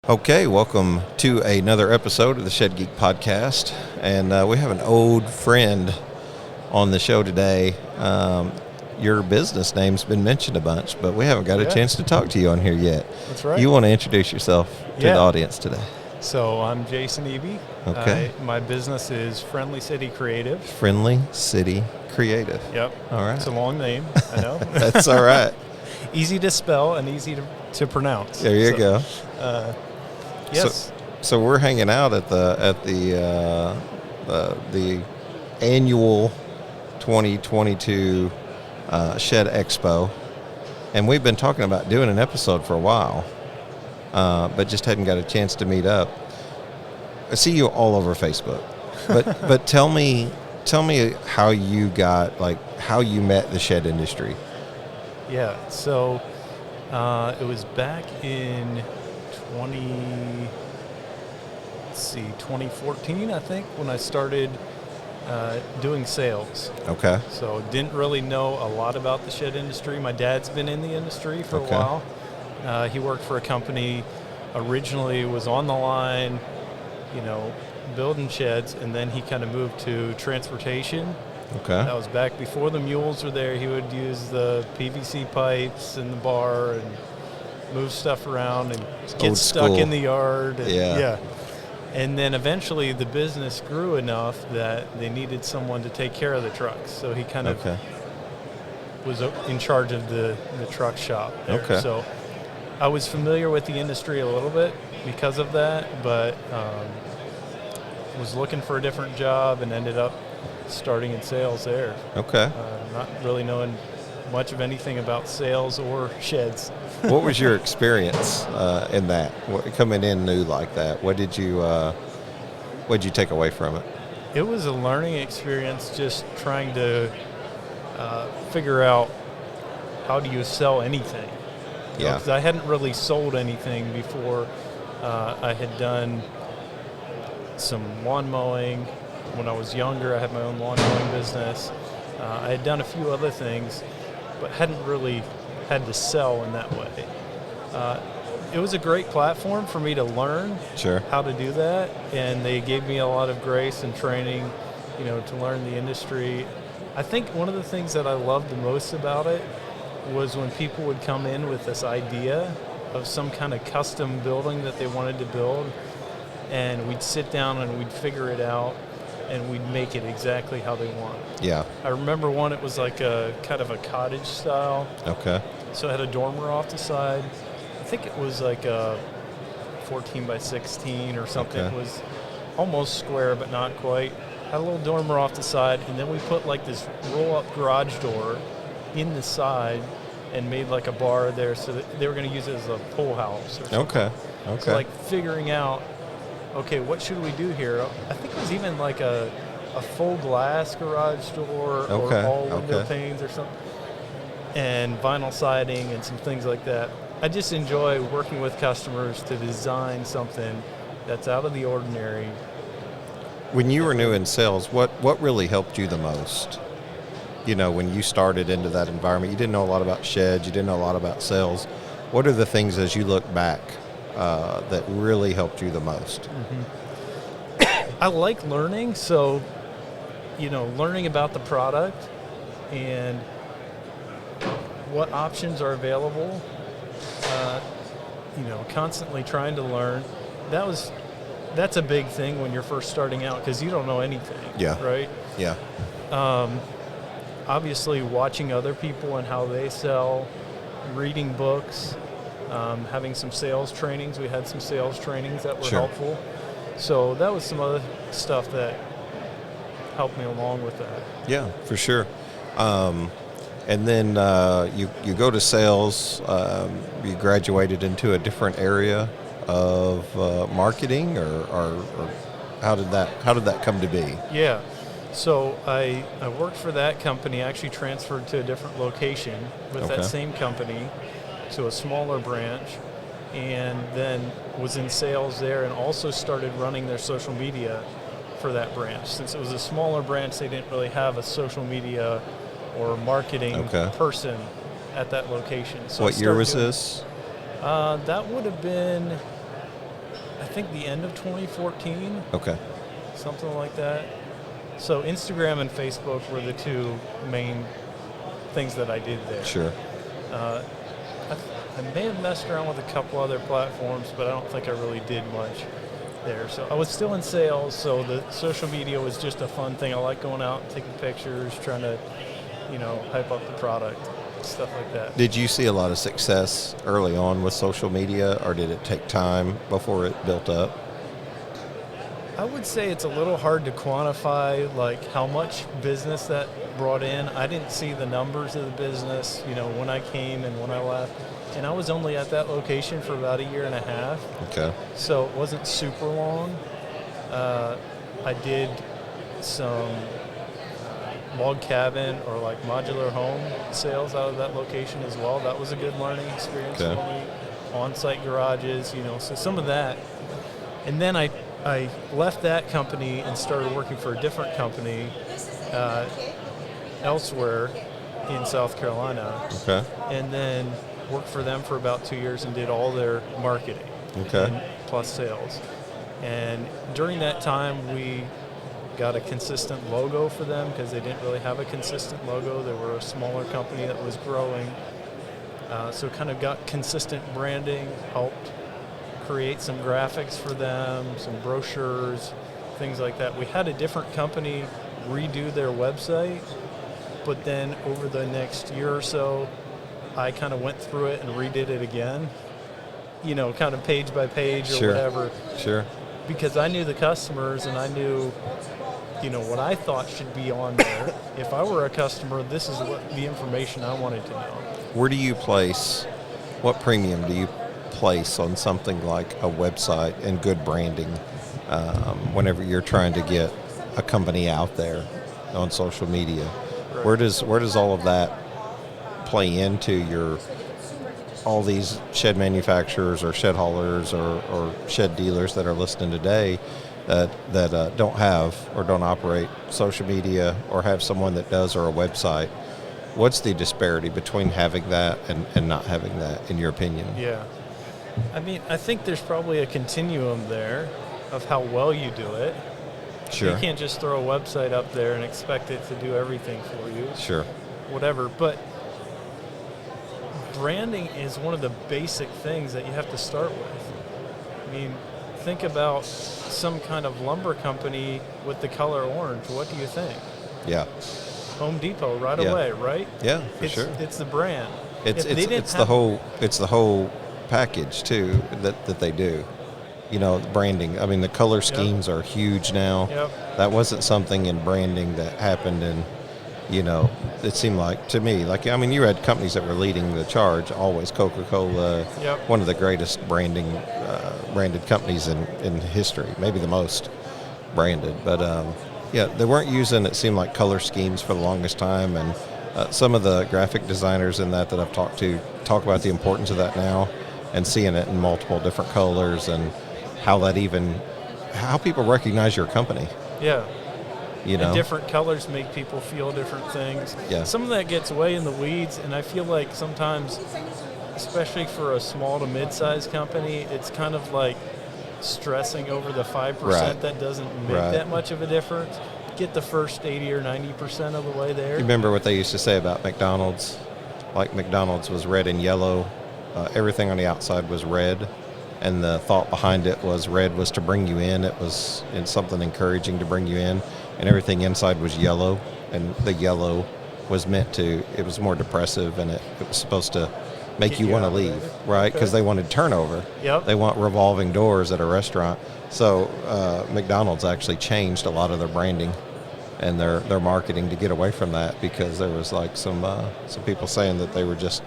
Okay, welcome to another episode of the Shed Geek Podcast, and we have an old friend on the show today. Your business name's been mentioned a bunch, but we haven't got a chance to talk to you on here yet. That's right. You want to introduce yourself to the audience today? So I'm Jason Eby. Okay. My business is Friendly City Creative. Friendly City Creative. Yep. All right. It's a long name, I know. That's all right. Easy to spell and easy to pronounce. There you go. Yes. So we're hanging out at the annual 2022 Shed Expo, and we've been talking about doing an episode for a while, but just hadn't got a chance to meet up. I see you all over Facebook, but tell me how you how you met the shed industry. Yeah. So it was back in 2014, I think, when I started doing sales. Okay. So didn't really know a lot about the shed industry. My dad's been in the industry for a while. He worked for a company, originally was on the line, building sheds, and then he kind of moved to transportation. Okay. That was back before the mules were there. He would use the PVC pipes in the bar and move stuff around and get stuck in the yard. And, and then eventually the business grew enough that they needed someone to take care of the trucks. So he kind of was in charge of the truck shop there. Okay. So I was familiar with the industry a little bit because of that, but was looking for a different job and ended up starting in sales there. Okay. Not really knowing much of anything about sales or sheds. What was your experience in that? Coming in new like that, what did you take away from it? It was a learning experience, just trying to figure out how do you sell anything. Because I hadn't really sold anything before. I had done some lawn mowing when I was younger. I had my own lawn mowing business. I had done a few other things, but hadn't really had to sell in that way. It was a great platform for me to learn how to do that, and they gave me a lot of grace and training, to learn the industry. I think one of the things that I loved the most about it was when people would come in with this idea of some kind of custom building that they wanted to build, and we'd sit down and we'd figure it out, and we'd make it exactly how they want. Yeah. I remember one, it was like a kind of a cottage style. Okay. So it had a dormer off the side. I think it was like a 14 by 16 or something. Okay. It was almost square, but not quite. Had a little dormer off the side, and then we put like this roll-up garage door in the side and made like a bar there, so that they were going to use it as a pool house or something. Okay. So like figuring out, okay, what should we do here? I think it was even like a full glass garage door or all window panes or something, and vinyl siding and some things like that. I just enjoy working with customers to design something that's out of the ordinary. When you were new in sales, what really helped you the most? When you started into that environment, you didn't know a lot about sheds, you didn't know a lot about sales. What are the things as you look back that really helped you the most? Mm-hmm. I like learning, so learning about the product and what options are available, constantly trying to learn. That's a big thing when you're first starting out, because you don't know anything. Right? Yeah. Obviously watching other people and how they sell, reading books, having some sales trainings. We had some sales trainings that were helpful. So that was some other stuff that helped me along with that. Yeah, for sure. And then you go to sales. You graduated into a different area of marketing, or how did that come to be? Yeah. So I worked for that company. I actually transferred to a different location with that same company to a smaller branch, and then was in sales there, and also started running their social media for that branch. Since it was a smaller branch, they didn't really have a social media or marketing person at that location. So what year was this? That would have been I think the end of 2014. Okay. Something like that. So Instagram and Facebook were the two main things that I did there. Sure. I may have messed around with a couple other platforms, but I don't think I really did much there. So I was still in sales, so the social media was just a fun thing. I like going out, taking pictures, trying to, hype up the product, stuff like that. Did you see a lot of success early on with social media, or did it take time before it built up? I would say it's a little hard to quantify like how much business that brought in. I didn't see the numbers of the business, when I came and when I left. And I was only at that location for about a year and a half. Okay. So it wasn't super long. I did some log cabin or like modular home sales out of that location as well. That was a good learning experience for me. On-site garages, so some of that. And then I left that company and started working for a different company elsewhere in South Carolina. Okay. And then worked for them for about 2 years and did all their marketing. Okay. And plus sales. And during that time, we got a consistent logo for them because they didn't really have a consistent logo. They were a smaller company that was growing. So kind of got consistent branding, helped create some graphics for them, some brochures, things like that. We had a different company redo their website, but then over the next year or so, I kind of went through it and redid it again, kind of page by page or whatever. Sure. Because I knew the customers and I knew, what I thought should be on there. If I were a customer, this is what the information I wanted to know. Where do you place, what premium do you place on something like a website and good branding whenever you're trying to get a company out there on social media? Right. Where does all of that play into all these shed manufacturers or shed haulers or shed dealers that are listening today that don't have or don't operate social media or have someone that does or a website? What's the disparity between having that and not having that, in your opinion? Yeah. I think there's probably a continuum there of how well you do it. Sure. You can't just throw a website up there and expect it to do everything for you. Sure. Whatever. But branding is one of the basic things that you have to start with. Think about some kind of lumber company with the color orange. What do you think? Yeah. Home Depot right away, right? Yeah, for sure. It's the brand. It's the whole package too that they do. Branding. The color schemes are huge now. Yep. That wasn't something in branding that happened in, it seemed like to me, you had companies that were leading the charge, always Coca-Cola, one of the greatest branded companies in history, maybe the most branded. But they weren't using, it seemed like, color schemes for the longest time. And some of the graphic designers in that I've talked to talk about the importance of that now and seeing it in multiple different colors and how people recognize your company. Yeah. And different colors make people feel different things. Yeah. Some of that gets way in the weeds, and I feel like sometimes, especially for a small to mid-sized company, it's kind of like stressing over the 5% that doesn't make that much of a difference. Get the first 80 or 90% of the way there. You remember what they used to say about McDonald's? Like McDonald's was red and yellow. Everything on the outside was red. And the thought behind it was red was to bring you in. It was something encouraging to bring you in. And everything inside was yellow. And the yellow was it was more depressive, and it was supposed to make you want to leave, right? Because they wanted turnover. Yep. They want revolving doors at a restaurant. So McDonald's actually changed a lot of their branding and their marketing to get away from that, because there was some people saying that they were just,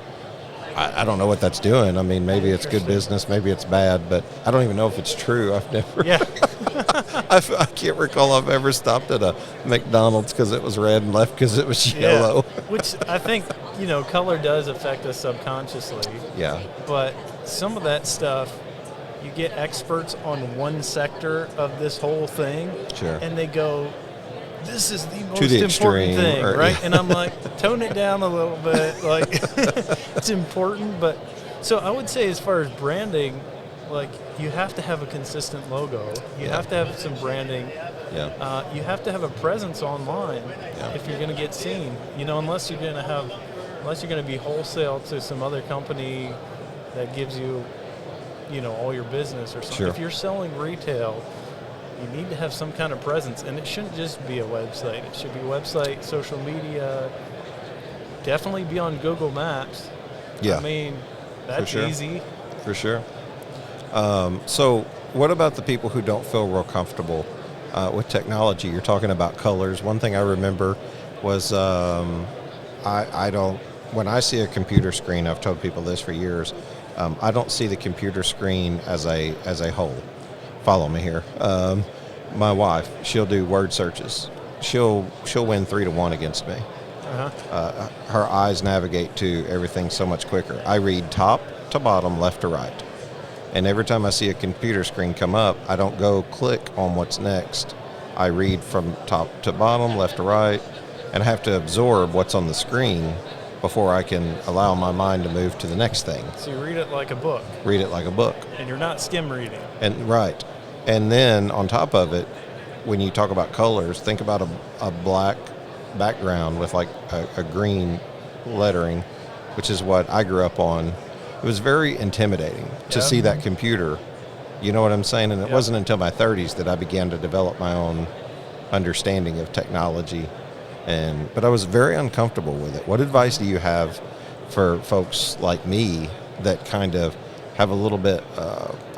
I don't know what that's doing. Maybe it's good business, maybe it's bad, but I don't even know if it's true. I've never. Yeah. I can't recall I've ever stopped at a McDonald's because it was red and left because it was yellow. Which I think, color does affect us subconsciously. Yeah. But some of that stuff, you get experts on one sector of this whole thing. Sure. And they go, this is the most the important extreme, thing, right? Yeah. And I'm like, tone it down a little bit. It's important. But so I would say, as far as branding, like you have to have a consistent logo. You have to have some branding. Yeah. You have to have a presence online if you're going to get seen. Unless you're going to be wholesale to some other company that gives you, all your business or something. Sure. If you're selling retail, you need to have some kind of presence, and it shouldn't just be a website. It should be a website, social media. Definitely be on Google Maps. Yeah. I mean, that's easy. For sure. So what about the people who don't feel real comfortable with technology? You're talking about colors. One thing I remember was I don't, when I see a computer screen, I've told people this for years, I don't see the computer screen as a whole. Follow me here. My wife, she'll do word searches. She'll win 3-1 against me. Her eyes navigate to everything so much quicker. I read top to bottom, left to right. And every time I see a computer screen come up, I don't go click on what's next. I read from top to bottom, left to right, and I have to absorb what's on the screen before I can allow my mind to move to the next thing. So you read it like a book. Read it like a book. And you're not skim reading. And right. And then on top of it, when you talk about colors, think about a black background with like a green lettering, which is what I grew up on. It was very intimidating to see that computer. You know what I'm saying? And it wasn't until my 30s that I began to develop my own understanding of technology. But I was very uncomfortable with it. What advice do you have for folks like me that kind of have a little bit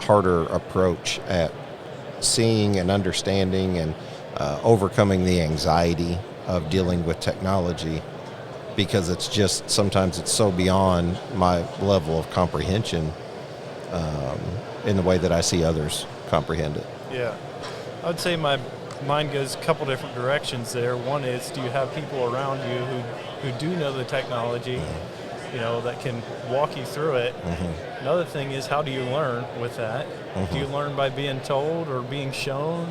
harder approach at seeing and understanding and overcoming the anxiety of dealing with technology, because it's just sometimes it's so beyond my level of comprehension in the way that I see others comprehend it? Yeah. I would say my mind goes a couple different directions there. One is, do you have people around you who do know the technology, that can walk you through it? Mm-hmm. Another thing is, how do you learn with that? Mm-hmm. Do you learn by being told or being shown?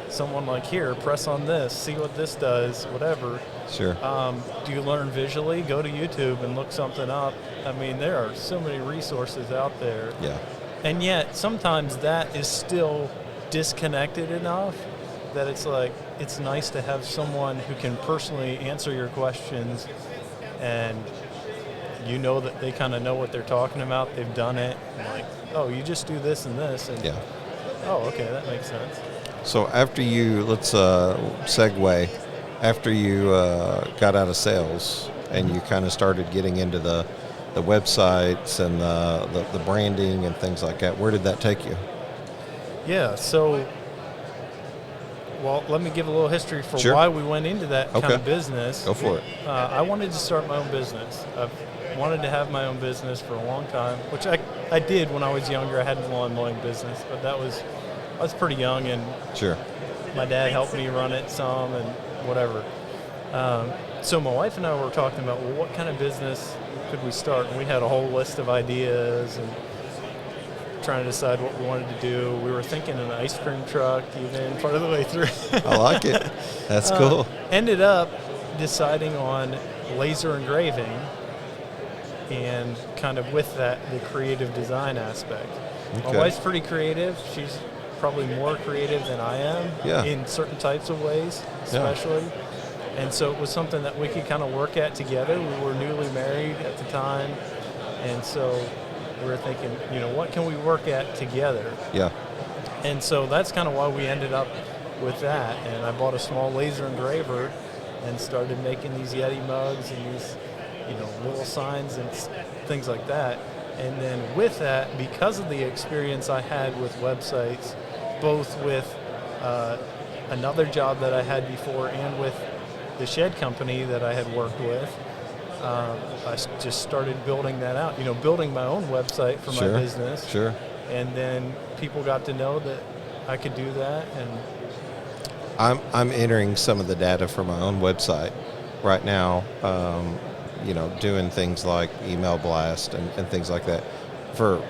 Someone like, here, press on this, see what this does, whatever. Sure. Do you learn visually? Go to YouTube and look something up. I mean, there are so many resources out there. Yeah. And yet, sometimes that is still disconnected enough that it's like, it's nice to have someone who can personally answer your questions, and that they kind of know what they're talking about. They've done it. And like, oh, you just do this and this. And oh, okay, that makes sense. So after you, let's segue, after you got out of sales and you kind of started getting into the websites and the branding and things like that, where did that take you? Yeah, so, well, let me give a little history for Sure. why we went into that kind of business. Go for it. I wanted to start my own business. I've wanted to have my own business for a long time, which I did when I was younger. I had a lawn mowing business, but I was pretty young, and Sure. my dad helped me run it some and whatever. So my wife and I were talking about, well, what kind of business could we start? And we had a whole list of ideas and trying to decide what we wanted to do. We were thinking an ice cream truck even part of the way through. I like it. That's cool. Ended up deciding on laser engraving, and kind of with that, the creative design aspect. Okay. My wife's pretty creative. She's probably more creative than I am in certain types of ways, especially. And so it was something that we could kind of work at together. We were newly married at the time, and so we were thinking, what can we work at together? Yeah. And so that's kind of why we ended up with that. And I bought a small laser engraver and started making these Yeti mugs and these, little signs and things like that. And then with that, because of the experience I had with websites, both with another job that I had before and with the Shed company that I had worked with, I just started building that out, building my own website for my business. Sure. And then people got to know that I could do that. And I'm entering some of the data for my own website right now, doing things like email blast and things like that. For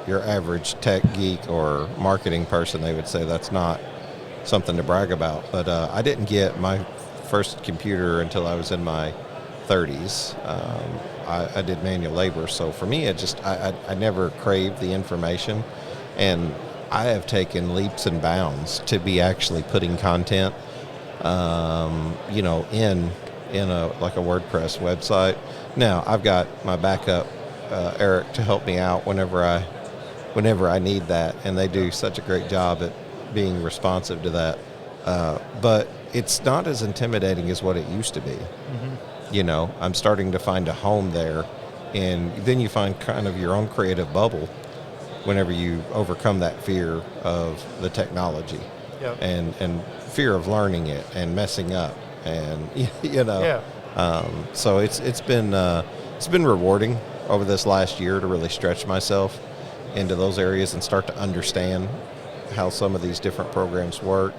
your average tech geek or marketing person, they would say that's not something to brag about. But I didn't get my first computer until I was in my 30s. I did manual labor, so for me, I never craved the information. And I have taken leaps and bounds to be actually putting content, in a like a WordPress website. Now I've got my backup, Eric, to help me out whenever I need that, and they do such a great job at being responsive to that. But it's not as intimidating as what it used to be. Mm-hmm. I'm starting to find a home there, and then you find kind of your own creative bubble whenever you overcome that fear of the technology. Yep. and fear of learning it and messing up, and Yeah. So it's been rewarding over this last year to really stretch myself into those areas and start to understand how some of these different programs work.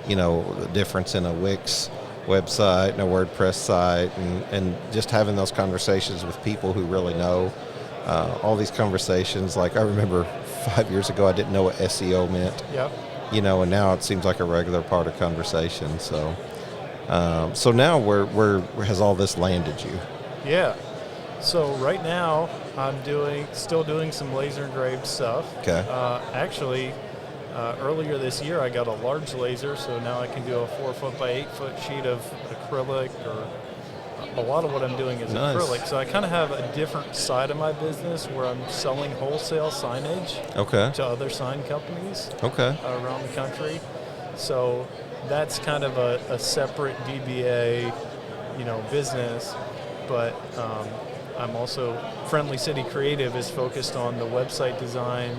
The difference in a Wix website and a WordPress site, and just having those conversations with people who really know. All these conversations, like I remember 5 years ago, I didn't know what SEO meant. Yep. And now it seems like a regular part of conversation. So, so now where has all this landed you? Yeah. So right now I'm still doing some laser engraved stuff. Okay. Actually, earlier this year I got a large laser, so now I can do a 4 foot by 8 foot sheet of acrylic, or a lot of what I'm doing is Nice. acrylic. So I kind of have a different side of my business where I'm selling wholesale signage Okay. to other sign companies Okay. around the country. So that's kind of a separate DBA, business. But I'm also, Friendly City Creative is focused on the website design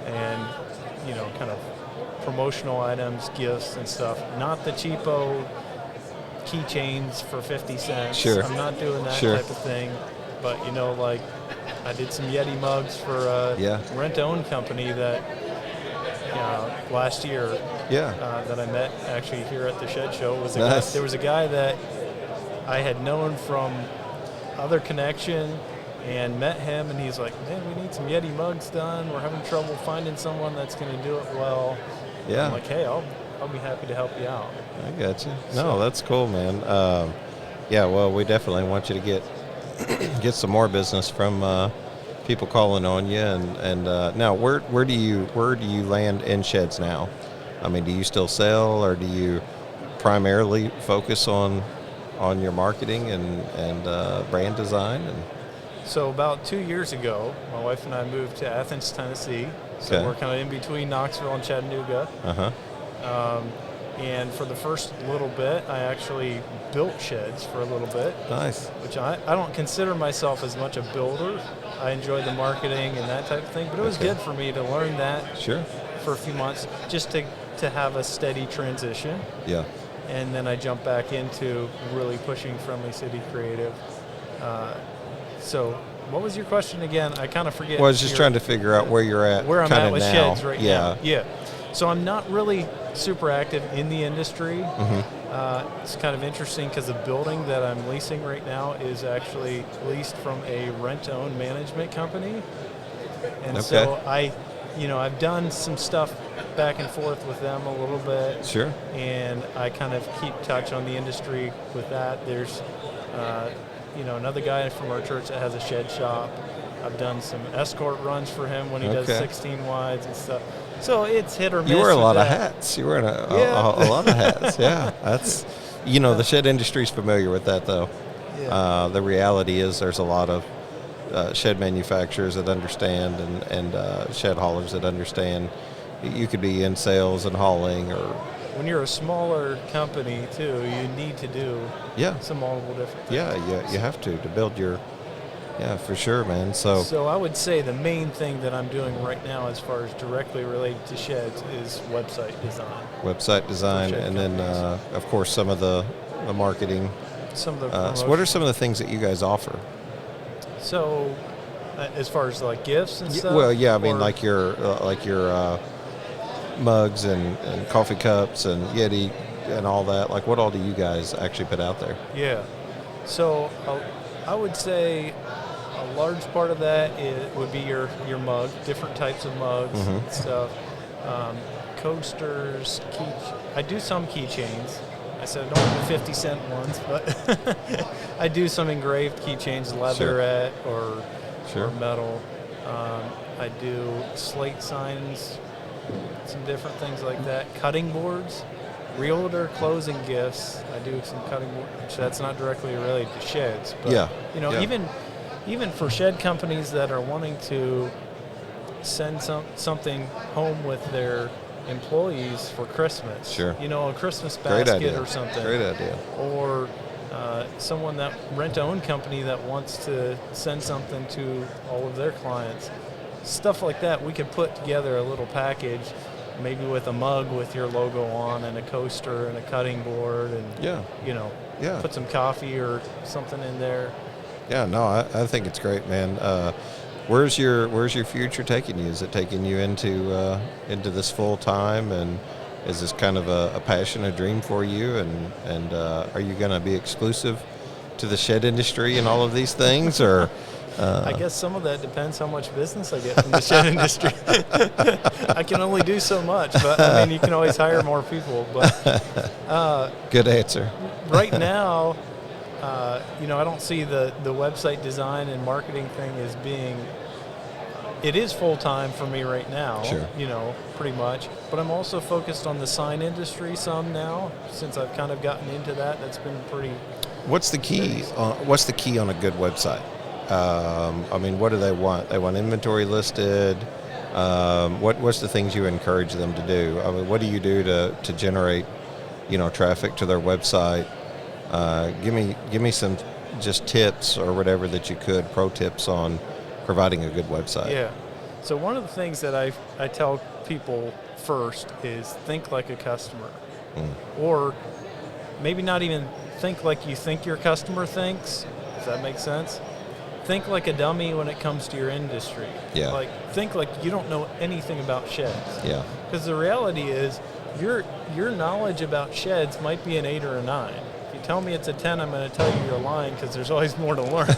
and, kind of promotional items, gifts and stuff. Not the cheapo keychains for 50 cents. Sure. I'm not doing that Sure. type of thing. But, like I did some Yeti mugs for a rent-own company that last year that I met actually here at the Shed Show. There was a guy that I had known from other connection and met him, and he's like, man, we need some Yeti mugs done. We're having trouble finding someone that's going to do it well. Yeah. I'm like, hey, I'll be happy to help you out. I got you. No, that's cool, man. Well, we definitely want you to get some more business from people calling on you. And now, where do you land in sheds now? I mean, do you still sell, or do you primarily focus on your marketing and brand design? And so about 2 years ago, my wife and I moved to Athens, Tennessee. So we're kind of in between Knoxville and Chattanooga. And for the first little bit, I actually built sheds for a little bit. Nice. Which I don't consider myself as much a builder. I enjoy the marketing and that type of thing, but it was good for me to learn that for a few months, just to have a steady transition. Yeah. And then I jumped back into really pushing Friendly City Creative. So what was your question again? I kind of forget. Well, I was just trying to figure out where you're at. Where I'm at with now. sheds right now. Yeah. So I'm not really super active in the industry. Mm-hmm. It's kind of interesting because the building that I'm leasing right now is actually leased from a rent-own management company. And so I've done some stuff back and forth with them a little bit. Sure. And I kind of keep touch on the industry with that. There's, another guy from our church that has a shed shop. I've done some escort runs for him when he does 16 wides and stuff. So it's hit or miss. You wear a lot of hats. You wear a lot of hats. Yeah. That's, the shed industry is familiar with that, though. Yeah. The reality is there's a lot of shed manufacturers that understand and shed haulers that understand. You could be in sales and hauling, or when you're a smaller company too, you need to do some multiple different things. Yeah, you have to build your for sure, man. So I would say the main thing that I'm doing right now as far as directly related to sheds is website design. And then of course some of the marketing. Some of the so what are some of the things that you guys offer? So as far as like gifts and stuff? Well, yeah, I mean like your mugs and coffee cups and Yeti and all that. Like, what all do you guys actually put out there? Yeah. So I would say a large part of that would be your mug, different types of mugs and stuff. Coasters, I do some keychains. I said I don't do 50-cent ones, but I do some engraved keychains, leatherette or metal. I do slate signs, some different things like that. Cutting boards, realtor closing gifts. I do some cutting boards. That's not directly related to sheds, but even for shed companies that are wanting to send something home with their employees for Christmas. Sure. A Christmas basket or something. Great idea. Or someone that rent-to-own company that wants to send something to all of their clients. Stuff like that, we could put together a little package, maybe with a mug with your logo on and a coaster and a cutting board and, put some coffee or something in there. Yeah, no, I think it's great, man. Where's your future taking you? Is it taking you into this full time, and is this kind of a passion, a dream for you? And are you going to be exclusive to the shed industry and all of these things, or? I guess some of that depends how much business I get from the shed industry. I can only do so much, but I mean, you can always hire more people. But good answer. Right now, I don't see the website design and marketing thing as being. It is full time for me right now. Sure. Pretty much. But I'm also focused on the sign industry some now, since I've kind of gotten into that. That's been pretty. What's the key? What's the key on a good website? What do they want? They want inventory listed. What's the things you encourage them to do? What do you do to generate, traffic to their website? Give me some just tips or whatever that you could, pro tips on providing a good website. Yeah. So one of the things that I tell people first is think like a customer, or maybe not even think like you think your customer thinks. Does that make sense? Think like a dummy when it comes to your industry. Yeah. Think like you don't know anything about sheds. Yeah. Because the reality is, your knowledge about sheds might be an 8 or a 9. If you tell me it's a 10, I'm going to tell you you're lying, because there's always more to learn.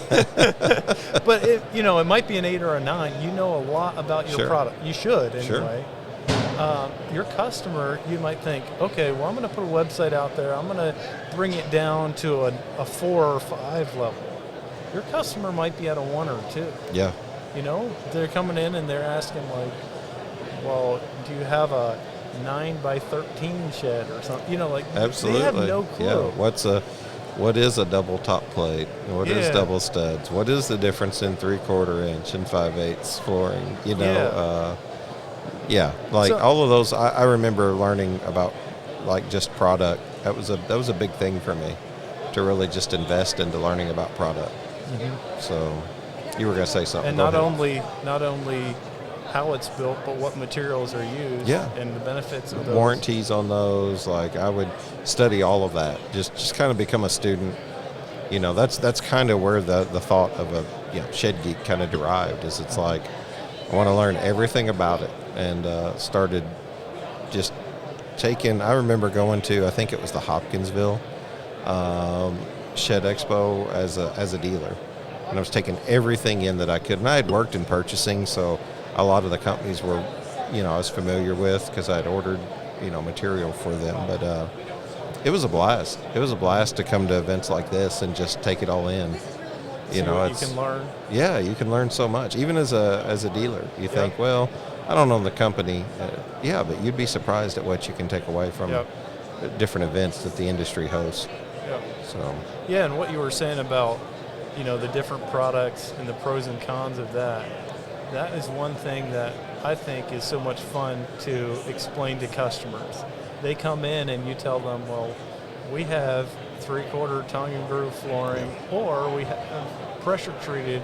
But it might be an 8 or a 9. You know a lot about your product. You should anyway. Sure. Your customer, you might think, okay, well, I'm going to put a website out there. I'm going to bring it down to a 4 or 5 level. Your customer might be at a 1 or 2. Yeah. They're coming in and they're asking well, do you have a 9x13 shed or something? Absolutely. They have no clue. Yeah. What is a double top plate? What is double studs? What is the difference in 3/4 inch and 5/8 flooring? All of those. I remember learning about just product. That was a big thing for me, to really just invest into learning about product. Mm-hmm. So you were going to say something. And not only how it's built, but what materials are used. Yeah. And the benefits of those. Warranties on those. I would study all of that. Just kind of become a student. That's kind of where the thought of a shed geek kind of derived. It's like I want to learn everything about it, and started just taking. I remember going to, I think it was the Hopkinsville Shed Expo as a dealer, and I was taking everything in that I could. And I had worked in purchasing, so a lot of the companies were, I was familiar with, because I had ordered, material for them. But it was a blast. It was a blast to come to events like this and just take it all in. You can learn. Yeah, you can learn so much, even as a dealer. You think, well, I don't know the company. But you'd be surprised at what you can take away from different events that the industry hosts. Yep. So. Yeah, and what you were saying about, the different products and the pros and cons of that is one thing that I think is so much fun to explain to customers. They come in and you tell them, well, we have 3/4 tongue and groove flooring, or we have pressure treated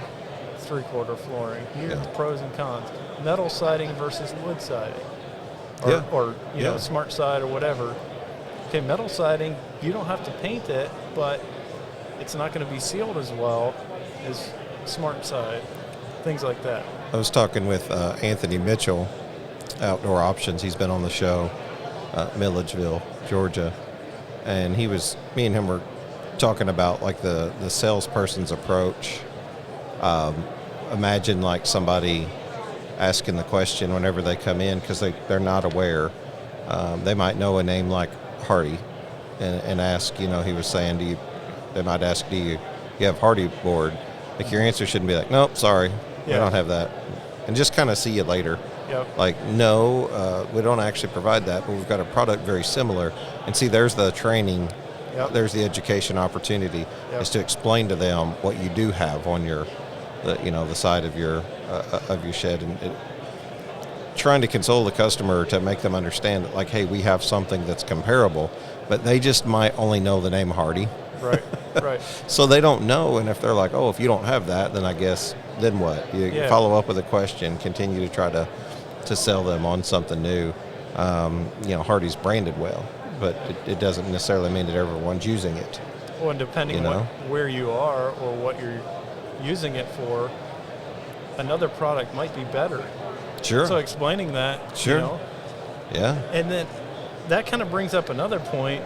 3/4 flooring. Here's the pros and cons. Metal siding versus wood siding. Or smart side or whatever. Okay, metal siding, you don't have to paint it, but it's not going to be sealed as well as smart side, things like that. I was talking with Anthony Mitchell, Outdoor Options. He's been on the show, Milledgeville, Georgia, and me and him were talking about the salesperson's approach. Imagine somebody asking the question whenever they come in, because they're not aware. They might know a name like Hardy, and ask, he was saying, they might ask, do you have Hardy board? Your answer shouldn't be nope, sorry, we don't have that. and just kind of see you later. Yep. Like, no, we don't actually provide that, but we've got a product very similar. And see, there's the training, there's the education opportunity, is to explain to them what you do have on the side of your shed, and trying to console the customer to make them understand that, like, hey, we have something that's comparable, but they just might only know the name Hardy. Right, right. So they don't know, and if they're like, oh, if you don't have that, then I guess, then what? You follow up with a question, continue to try to sell them on something new. Hardy's branded well, but it doesn't necessarily mean that everyone's using it. Well, and depending on where you are or what you're using it for, another product might be better. Sure. So explaining that, sure. Yeah. And then that kind of brings up another point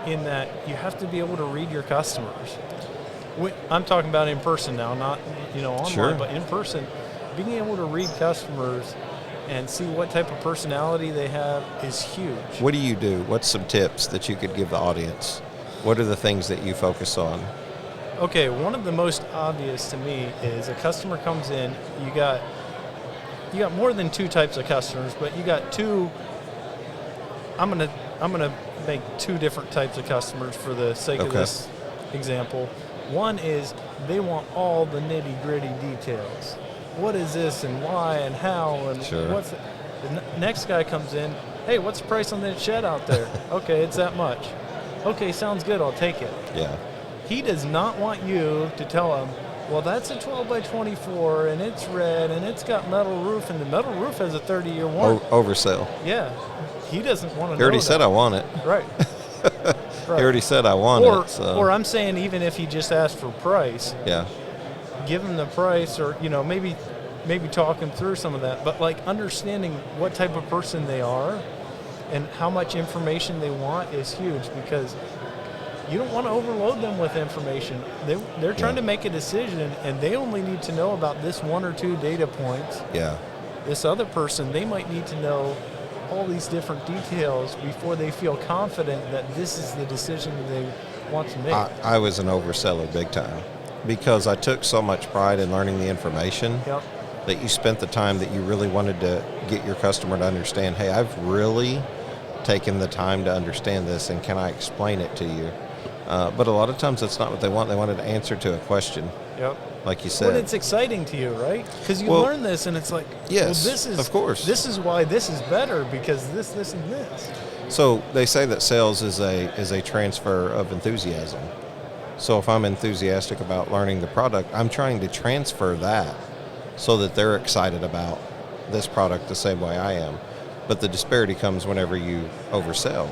in that you have to be able to read your customers. I'm talking about in person now, not online, but in person. Being able to read customers and see what type of personality they have is huge. What do you do? What's some tips that you could give the audience? What are the things that you focus on? Okay, one of the most obvious to me is a customer comes in, you got more than two types of customers, but you got two. I'm gonna make two different types of customers for the sake of this example. One is they want all the nitty-gritty details. What is this and why and how and what's it? The next guy comes in, hey, what's the price on that shed out there? Okay, it's that much. Okay, sounds good, I'll take it. Yeah. He does not want you to tell him, well, that's a 12 by 24 and it's red and it's got metal roof and the metal roof has a 30-year warranty. Oversell. Yeah. He doesn't want to know. He already said I want it. Right. He already said I want it. So. Or I'm saying even if he just asked for price, give him the price, or maybe talk him through some of that. But like understanding what type of person they are and how much information they want is huge, because you don't want to overload them with information. They're trying to make a decision, and they only need to know about this one or two data points. Yeah. This other person, they might need to know all these different details before they feel confident that this is the decision they want to make. I was an overseller big time, because I took so much pride in learning the information that you spent the time that you really wanted to get your customer to understand, hey, I've really taken the time to understand this, and can I explain it to you? But a lot of times that's not what they want. They want an answer to a question. Yep. Like you said. Well, it's exciting to you, right? Because you learn this, and it's like, yes, well, this is, of course. This is why this is better, because this, and this. So they say that sales is a transfer of enthusiasm. So if I'm enthusiastic about learning the product, I'm trying to transfer that so that they're excited about this product the same way I am. But the disparity comes whenever you oversell,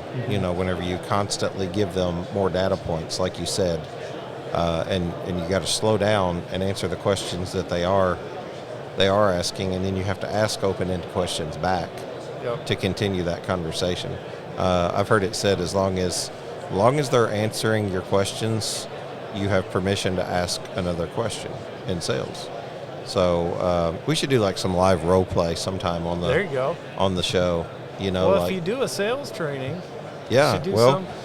whenever you constantly give them more data points, like you said, and you got to slow down and answer the questions that they are asking, and then you have to ask open-ended questions back to continue that conversation. I've heard it said, as long as they're answering your questions, you have permission to ask another question in sales. So we should do like some live role play sometime on the show. Well, if you do a sales training, you should do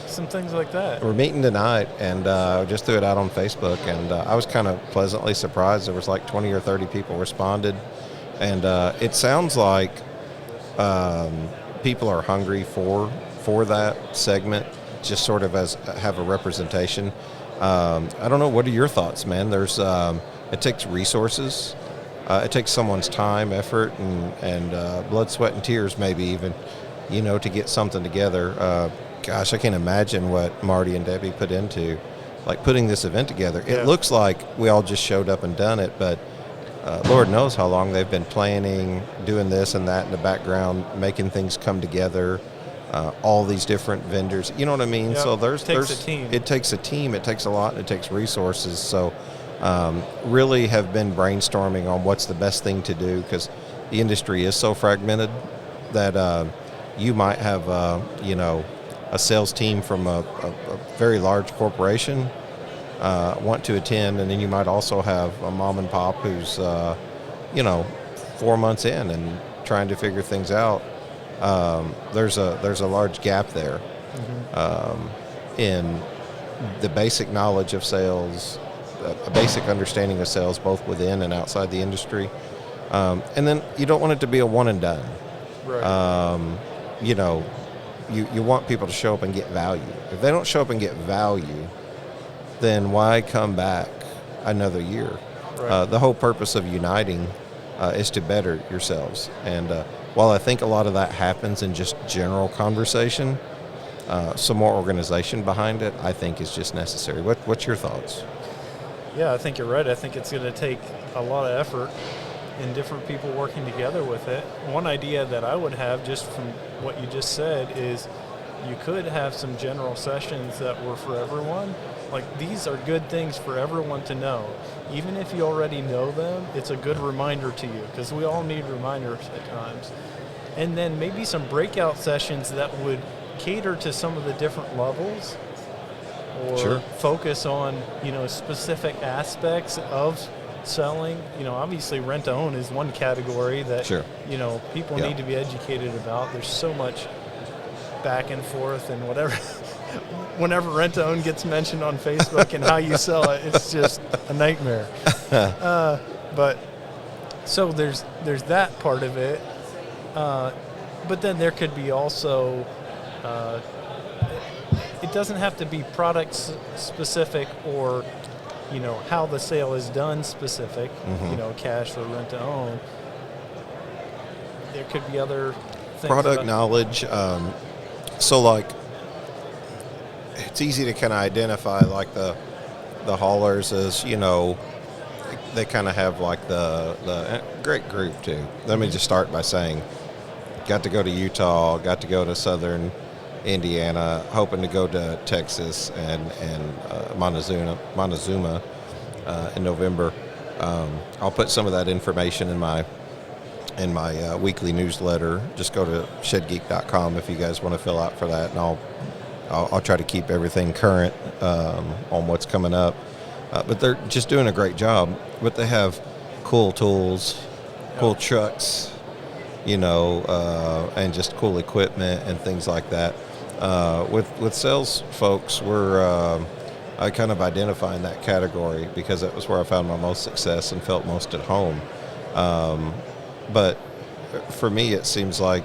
some things like that. We're meeting tonight, and just threw it out on Facebook, and I was kind of pleasantly surprised. There was like 20 or 30 people responded, and it sounds like people are hungry for that segment, just sort of have a representation. I don't know. What are your thoughts, man? There's it takes resources. It takes someone's time, effort, and blood, sweat, and tears, maybe even, to get something together. Gosh, I can't imagine what Marty and Debbie put into, like, putting this event together. It looks like we all just showed up and done it, but Lord knows how long they've been planning, doing this and that in the background, making things come together. All these different vendors, you know what I mean? Yep. So it takes a team. It takes a team. It takes a lot, and it takes resources. So really have been brainstorming on what's the best thing to do, because the industry is so fragmented that you might have a sales team from a very large corporation want to attend, and then you might also have a mom and pop who's 4 months in and trying to figure things out. There's a large gap there in the basic knowledge of sales, a basic understanding of sales, both within and outside the industry. And then you don't want it to be a one and done. Right. You know, you want people to show up and get value. If they don't show up and get value, then why come back another year? Right. The whole purpose of uniting is to better yourselves. And while I think a lot of that happens in just general conversation, some more organization behind it, I think, is just necessary. What's your thoughts? Yeah, I think you're right. I think it's going to take a lot of effort and different people working together with it. One idea that I would have, just from what you just said, is you could have some general sessions that were for everyone. Like, these are good things for everyone to know. Even if you already know them, it's a good reminder to you, because we all need reminders at times. And then maybe some breakout sessions that would cater to some of the different levels, or Sure. focus on, specific aspects of selling. Obviously rent to own is one category that, Sure. people Yeah. need to be educated about. There's so much back and forth and whatever. Whenever rent to own gets mentioned on Facebook and how you sell it, it's just a nightmare. But so there's that part of it. But then there could be also, it doesn't have to be product specific or, how the sale is done specific, cash or rent to own. There could be other things. Product knowledge. So, like, it's easy to kind of identify, like, the haulers as, they kind of have, like, the great group, too. Let me just start by saying, got to go to Utah, got to go to southern Indiana, hoping to go to Texas and Montezuma in November. I'll put some of that information in my weekly newsletter. Just go to shedgeek.com if you guys want to fill out for that, and I'll try to keep everything current on what's coming up. But they're just doing a great job. But they have cool tools, cool trucks, and just cool equipment and things like that. With sales folks, we're I kind of identify in that category because that was where I found my most success and felt most at home. But for me, it seems like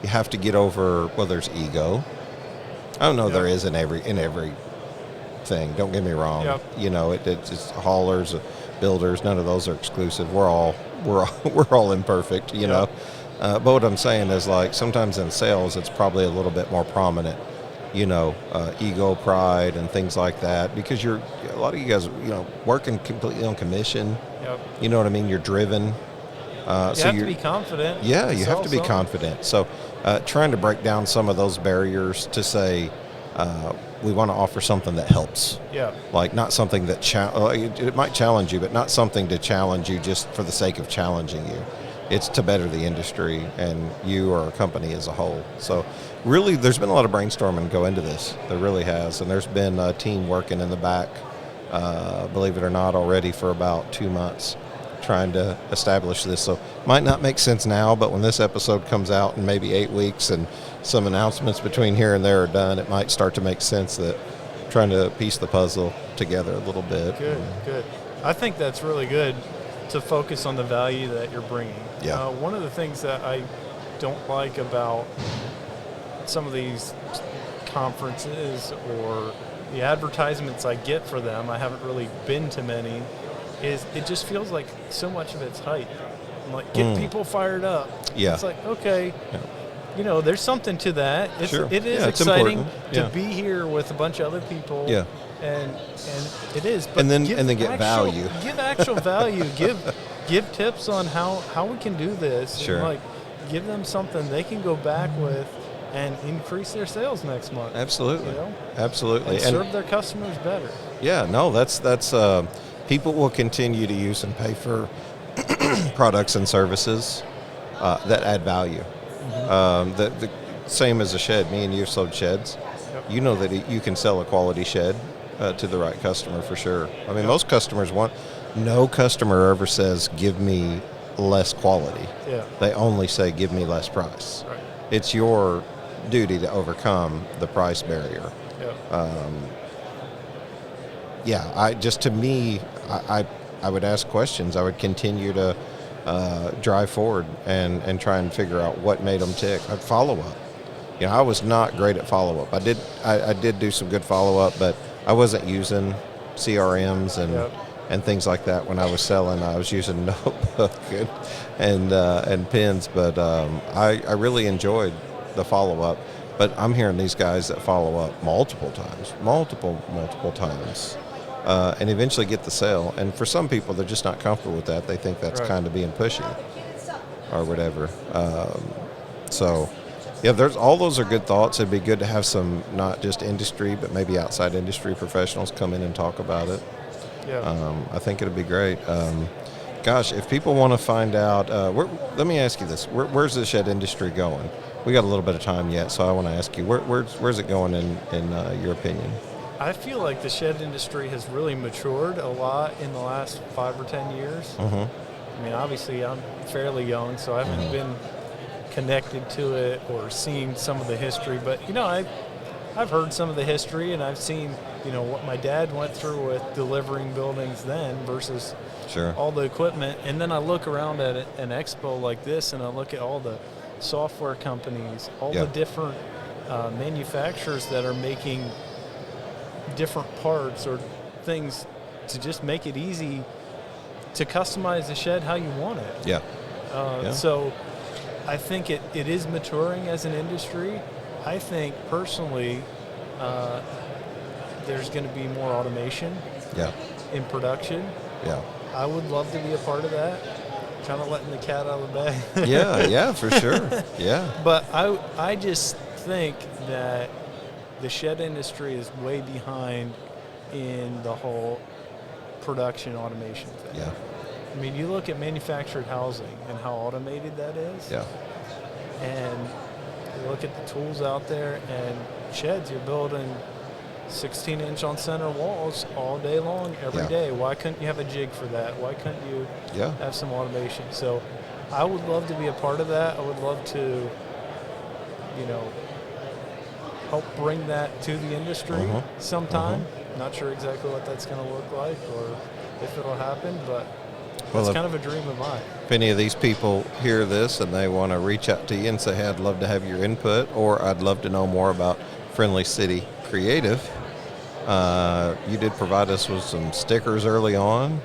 you have to get over, well, there's ego. I don't know, there is in every thing. Don't get me wrong. Yep. It's just haulers, builders. None of those are exclusive. We're all imperfect. But what I'm saying is, like, sometimes in sales, it's probably a little bit more prominent. Ego, pride, and things like that, because a lot of you guys, working completely on commission. Yep. You know what I mean? You're driven. You have to be confident. Yeah, you have to be something. confident. So trying to break down some of those barriers to say we want to offer something that helps. Yeah. Like, not something that it might challenge you, but not something to challenge you just for the sake of challenging you. It's to better the industry and you or a company as a whole. So really, there's been a lot of brainstorming go into this. There really has. And there's been a team working in the back, believe it or not, already for about 2 months trying to establish this. So might not make sense now, but when this episode comes out in maybe 8 weeks and some announcements between here and there are done, it might start to make sense that trying to piece the puzzle together a little bit. Good. I think that's really good to focus on the value that you're bringing. Yeah. One of the things that I don't like about some of these conferences or the advertisements I get for them, I haven't really been to many, is it just feels like so much of it's hype. Like, get people fired up. Yeah. It's like, okay, there's something to that. Sure. It is Yeah, it's exciting important. to Yeah. be here with a bunch of other people. Yeah. And it is. But And then give get value. Give actual value. Give tips on how we can do this. Sure. And, like, give them something they can go back with and increase their sales next month. Absolutely. Absolutely. And serve their customers better. Yeah, no, that's people will continue to use and pay for products and services that add value. Mm-hmm. The same as a shed. Me and you have sold sheds. Yep. You know that you can sell a quality shed to the right customer for sure. I mean, most customers no customer ever says, give me less quality. Yeah. They only say, give me less price. Right. It's your duty to overcome the price barrier. Yeah. I would ask questions. I would continue to drive forward and try and figure out what made them tick. I'd follow up. I was not great at follow up. I did do some good follow up, but I wasn't using CRMs and things like that when I was selling. I was using Notebook and pens, but I really enjoyed the follow up. But I'm hearing these guys that follow up multiple times, and eventually get the sale. And for some people, they're just not comfortable with that. They think that's kind of being pushy or whatever. So, yeah, all those are good thoughts. It'd be good to have some not just industry, but maybe outside industry professionals come in and talk about it. Yeah. I think it'd be great. Gosh, if people want to find out, let me ask you this: where's the shed industry going? We got a little bit of time yet, so I want to ask you, where's it going in your opinion? I feel like the shed industry has really matured a lot in the last 5 or 10 years. Mm-hmm. I mean, obviously, I'm fairly young, so I haven't been connected to it or seen some of the history. But I've heard some of the history, and I've seen what my dad went through with delivering buildings then versus all the equipment. And then I look around at an expo like this, and I look at all the software companies, all the different manufacturers that are making different parts or things to just make it easy to customize the shed how you want it. So I think it is maturing as an industry. I think personally there's going to be more automation in production. I would love to be a part of that. Kind of letting the cat out of the bag. yeah, for sure. Yeah. But I just think that the shed industry is way behind in the whole production automation thing. Yeah. I mean, you look at manufactured housing and how automated that is. Yeah. And you look at the tools out there, and sheds, you're building 16-inch on center walls all day long, every day. Why couldn't you have a jig for that? Why couldn't you have some automation? So I would love to be a part of that. I would love to, help bring that to the industry sometime. Not sure exactly what that's going to look like or if it'll happen, but it's kind of a dream of mine. If any of these people hear this and they want to reach out to you and say, hey, I'd love to have your input, or I'd love to know more about Friendly City Creative. You did provide us with some stickers early on.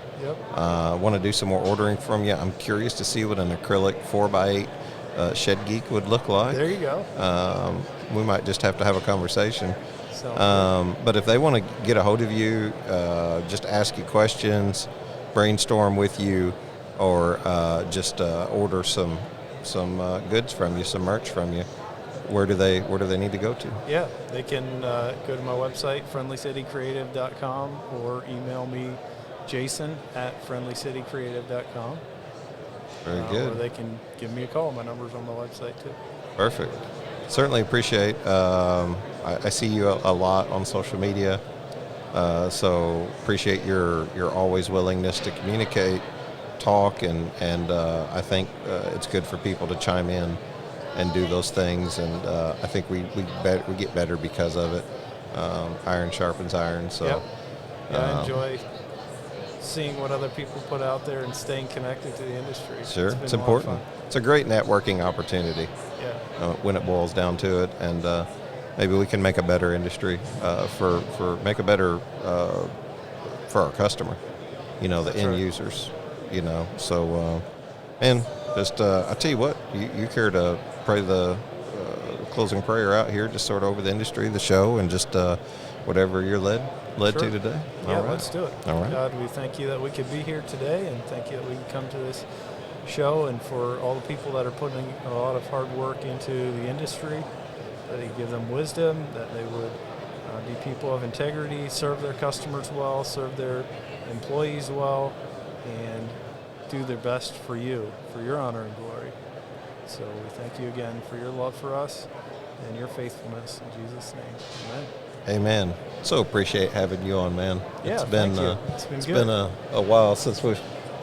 Want to do some more ordering from you. I'm curious to see what an acrylic 4x8 Shed Geek would look like. There you go. We might just have to have a conversation. But if they want to get a hold of you, just ask you questions, brainstorm with you, or just order some goods from you, some merch from you, where do they need to go to? Yeah, they can go to my website, friendlycitycreative.com, or email me, jason@friendlycitycreative.com. Very good. Or they can give me a call. My number's on the website too. Perfect. Certainly appreciate. I see you a lot on social media, so appreciate your always willingness to communicate, talk, and I think it's good for people to chime in and do those things, and I think we get better because of it. Iron sharpens iron. So I enjoy seeing what other people put out there and staying connected to the industry. Sure, it's important. It's a great networking opportunity. When it boils down to it, and maybe we can make a better industry for our customer, the end users, So, and just I tell you what, you care to pray the closing prayer out here, just sort of over the industry, the show, and just whatever you're led to today. All right. Let's do it. All right. God, we thank you that we could be here today, and thank you that we can come to this show, and for all the people that are putting a lot of hard work into the industry, that you give them wisdom, that they would be people of integrity, serve their customers well, serve their employees well, and do their best for you, for your honor and glory. So we thank you again for your love for us and your faithfulness. In Jesus' name, amen. Amen. So appreciate having you on, man. It's been it's been a while since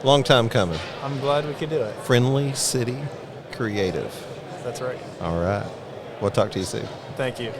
long time coming. I'm glad we could do it. Friendly City Creative. That's right. All right. We'll talk to you soon. Thank you.